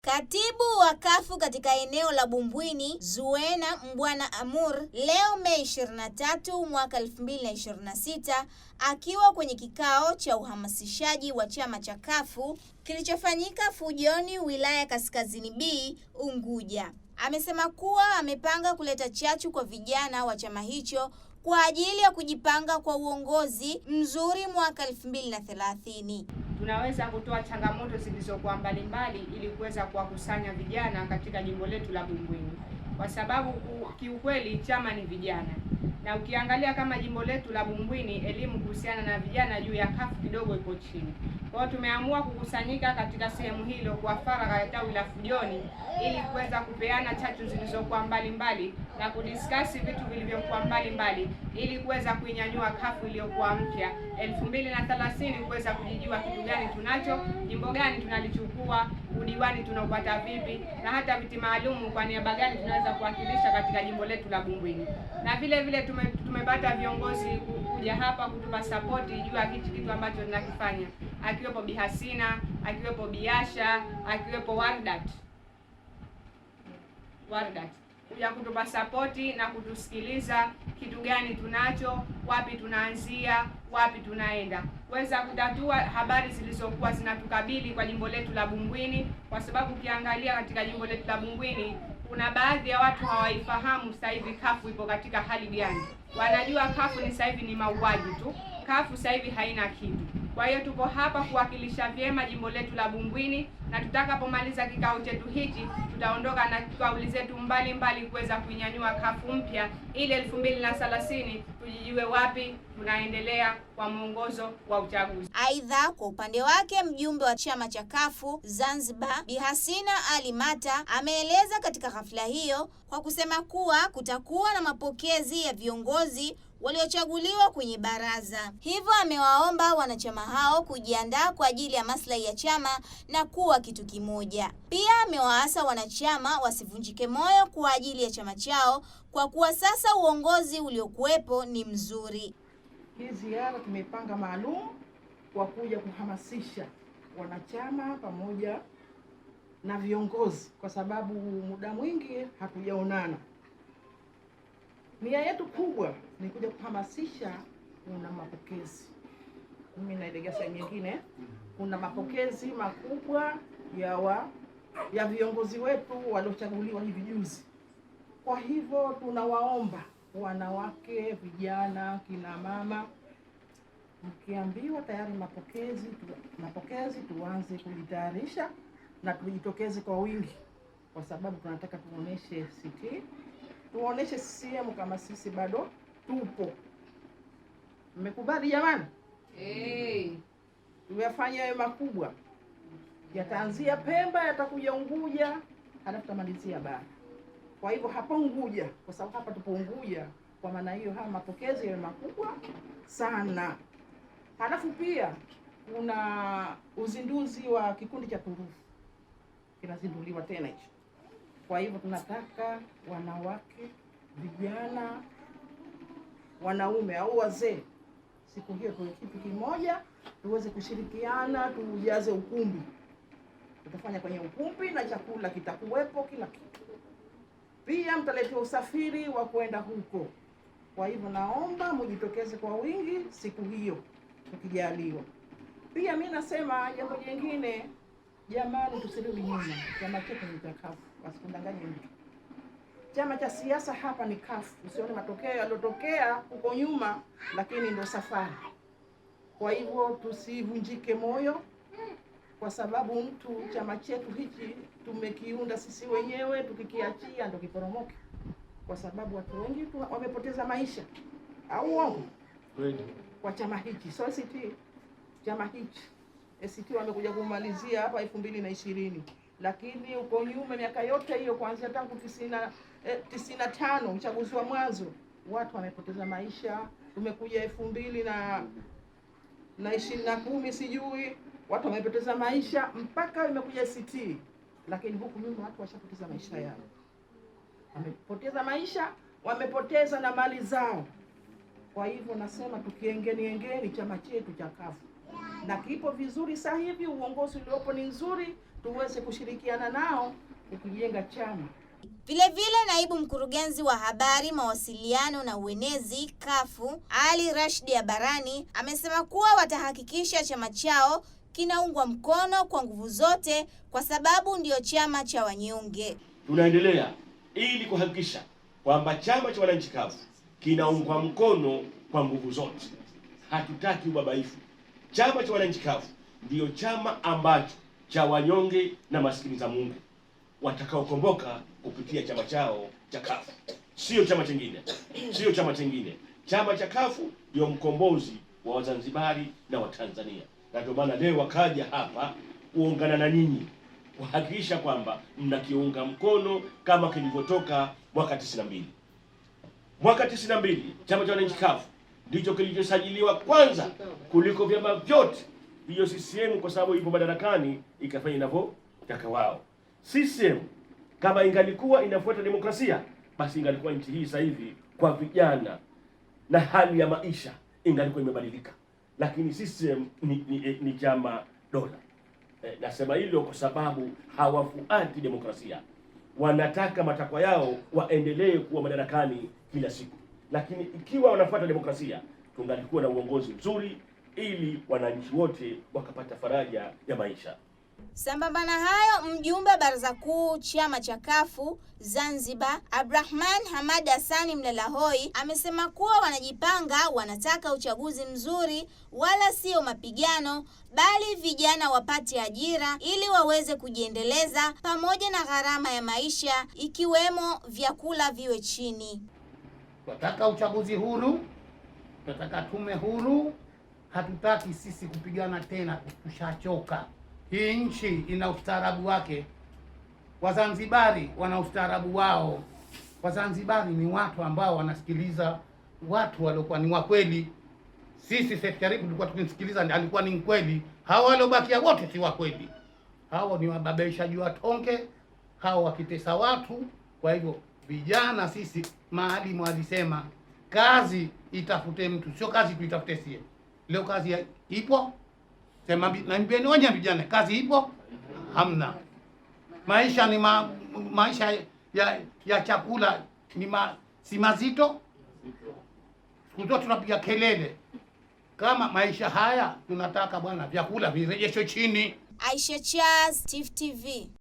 Katibu wa CUF katika eneo la Bumbwini, Zuena Mbwana Amur, leo Mei 23 mwaka 2026, akiwa kwenye kikao cha uhamasishaji wa chama cha CUF kilichofanyika Fujoni, wilaya Kaskazini B, Unguja, amesema kuwa amepanga kuleta chachu kwa vijana wa chama hicho kwa ajili ya kujipanga kwa uongozi mzuri mwaka 2030. Tunaweza kutoa changamoto zilizokuwa mbalimbali ili kuweza kuwakusanya vijana katika jimbo letu la Bumbwini, kwa sababu kiukweli chama ni vijana, na ukiangalia kama jimbo letu la Bumbwini elimu kuhusiana na vijana juu ya CUF kidogo iko chini. Kwa hiyo tumeamua kukusanyika katika sehemu hilo kwa faragha ya tawi la Fujoni ili kuweza kupeana chachu zilizokuwa mbalimbali na kudiskasi vitu vilivyokuwa mbalimbali ili kuweza kuinyanyua CUF iliyokuwa mpya 2030, kuweza kujijua kitu gani tunacho, jimbo gani tunalichukua, udiwani tunaupata vipi, na hata viti maalumu kwa niaba gani tunaweza kuwakilisha katika jimbo letu la Bumbwini. Na vile vile tumepata viongozi kuja hapa kutupa sapoti juu ya kitu ambacho tunakifanya, akiwepo Bi Hasina, akiwepo Biasha, akiwepo Wardat kuja kutupa sapoti na kutusikiliza kitu gani tunacho, wapi tunaanzia, wapi tunaenda, kuweza kutatua habari zilizokuwa zinatukabili kwa jimbo letu la Bumbwini, kwa sababu ukiangalia katika jimbo letu la Bumbwini kuna baadhi ya watu hawaifahamu sasa hivi CUF ipo katika hali gani. Wanajua CUF ni sasa hivi ni mauaji tu, CUF sasa hivi haina kitu. Kwa hiyo tuko hapa kuwakilisha vyema jimbo letu la Bumbwini, na tutakapomaliza kikao chetu hichi tutaondoka na kauli zetu mbalimbali kuweza kuinyanyua CUF mpya ili 2030 tujijue wapi tunaendelea kwa mwongozo wa uchaguzi. Aidha, kwa upande wake mjumbe wa chama cha CUF Zanzibar, Bi Hasina Ali Mata, ameeleza katika hafla hiyo kwa kusema kuwa kutakuwa na mapokezi ya viongozi waliochaguliwa kwenye baraza. Hivyo amewaomba wanachama hao kujiandaa kwa ajili ya maslahi ya chama na kuwa kitu kimoja. Pia amewaasa wanachama wasivunjike moyo kwa ajili ya chama chao kwa kuwa sasa uongozi uliokuwepo ni mzuri. Hii ziara tumepanga maalum kwa kuja kuhamasisha wanachama pamoja na viongozi, kwa sababu muda mwingi hatujaonana. Nia yetu kubwa ni kuja kuhamasisha. Kuna mapokezi, mimi naelekea sehemu nyingine, kuna mapokezi makubwa ya viongozi wetu waliochaguliwa hivi juzi. Kwa hivyo tunawaomba wanawake, vijana, kina mama, mkiambiwa tayari mapokezi tuanze kujitayarisha na tujitokeze kwa wingi, kwa sababu tunataka tuoneshe CCM kama sisi bado tupo. Mmekubali jamani? Tuyafanye hayo makubwa. Yataanzia Pemba, yatakuja Unguja, halafu tamalizia Bara. Kwa hivyo hapa Unguja, kwa sababu hapa tupo Unguja, kwa maana hiyo haya mapokezi yawe makubwa sana. Halafu pia kuna uzinduzi wa kikundi cha turufu kinazinduliwa tena hicho. Kwa hivyo tunataka wanawake, vijana, wanaume au wazee, siku hiyo tuwe kitu kimoja, tuweze kushirikiana, tujaze ukumbi. Tutafanya kwenye ukumbi na chakula kitakuwepo, kila kitu. Pia mtaletea usafiri wa kwenda huko. Kwa hivyo naomba mjitokeze kwa wingi siku hiyo tukijaliwa. Pia mimi nasema jambo jingine, jamani, tusirudi nyuma. Chama chetu ni cha CUF, wasikudanganye mtu. Chama cha siasa hapa ni CUF. Usione matokeo yaliyotokea huko nyuma, lakini ndio safari. Kwa hivyo tusivunjike moyo, kwa sababu chama chetu hichi tumekiunda sisi wenyewe, tukikiachia ndio kiporomoke, kwa sababu watu wengi wamepoteza maisha, au uongo? Kwa chama hichi, so ACT, chama hichi ACT wamekuja kumalizia hapa 2020, lakini uko nyuma miaka yote hiyo kuanzia tangu 95 uchaguzi wa mwanzo watu wamepoteza maisha. Tumekuja 2010 sijui watu wamepoteza maisha, mpaka imekuja ACT, lakini huku nyuma watu washapoteza maisha yao. Wamepoteza maisha, wamepoteza na mali zao. Kwa hivyo nasema tukiengeni chama chetu cha CUF, na kipo vizuri sasa hivi, uongozi uliopo ni nzuri. tuweze kushirikiana nao kujenga chama. Vilevile naibu mkurugenzi wa habari, mawasiliano na uenezi kafu Ali Rashid Abarani amesema kuwa watahakikisha chama chao kinaungwa mkono kwa nguvu zote kwa sababu ndiyo chama cha wanyonge. Tunaendelea ili kuhakikisha kwamba chama cha wananchi kafu kinaungwa mkono kwa nguvu zote. Hatutaki ubabaifu. Chama cha wananchi kafu ndiyo chama ambacho cha wanyonge na maskini za Mungu watakaokomboka kupitia chama chao cha kafu, sio chama chingine, sio chama chingine. Chama cha kafu ndio mkombozi wa Wazanzibari na Watanzania, na ndio maana leo wakaja hapa kuungana na nyinyi kuhakikisha kwamba mnakiunga mkono kama kilivyotoka mwaka 92. Mwaka 92 chama cha wananchi kafu ndicho kilichosajiliwa kwanza kuliko vyama vyote. Hiyo CCM kwa sababu ipo madarakani ikafanya inavyotaka wao. CCM kama ingalikuwa inafuata demokrasia, basi ingalikuwa nchi hii sasa hivi kwa vijana na hali ya maisha ingalikuwa imebadilika. Lakini CCM ni chama dola. Nasema hilo kwa sababu hawafuati demokrasia. Wanataka matakwa yao waendelee kuwa madarakani kila siku. Lakini ikiwa wanafuata demokrasia, tungalikuwa na uongozi mzuri ili wananchi wote wakapata faraja ya maisha. Sambamba na hayo, mjumbe wa Baraza Kuu chama cha kafu Zanzibar, Abdrahman Hamad Hassani Mlalahoi amesema kuwa wanajipanga, wanataka uchaguzi mzuri wala sio mapigano, bali vijana wapate ajira ili waweze kujiendeleza pamoja na gharama ya maisha ikiwemo vyakula viwe chini. Tunataka uchaguzi huru, tunataka tume huru, hatutaki sisi kupigana tena, tushachoka. Hii nchi ina ustaarabu wake. Wazanzibari wana ustaarabu wao. Wazanzibari ni watu ambao wanasikiliza watu waliokuwa ni wakweli. Sisi Seif Sharif tulikuwa tukimsikiliza ndiye alikuwa ni mkweli. Hao waliobakia wote si wakweli. Hao ni wababaishaji wa tonge, hao wakitesa watu. Kwa hivyo vijana sisi, Maalimu alisema kazi itafute mtu, sio kazi tuitafute sie. Leo kazi ipo. Sema naambieni wenye vijana, kazi ipo? Hamna. Maisha ni maisha ya chakula ni si mazito. Siku tunapiga kelele. Kama maisha haya tunataka bwana vyakula virejeshwe chini. Aisha Charles, Tifu TV.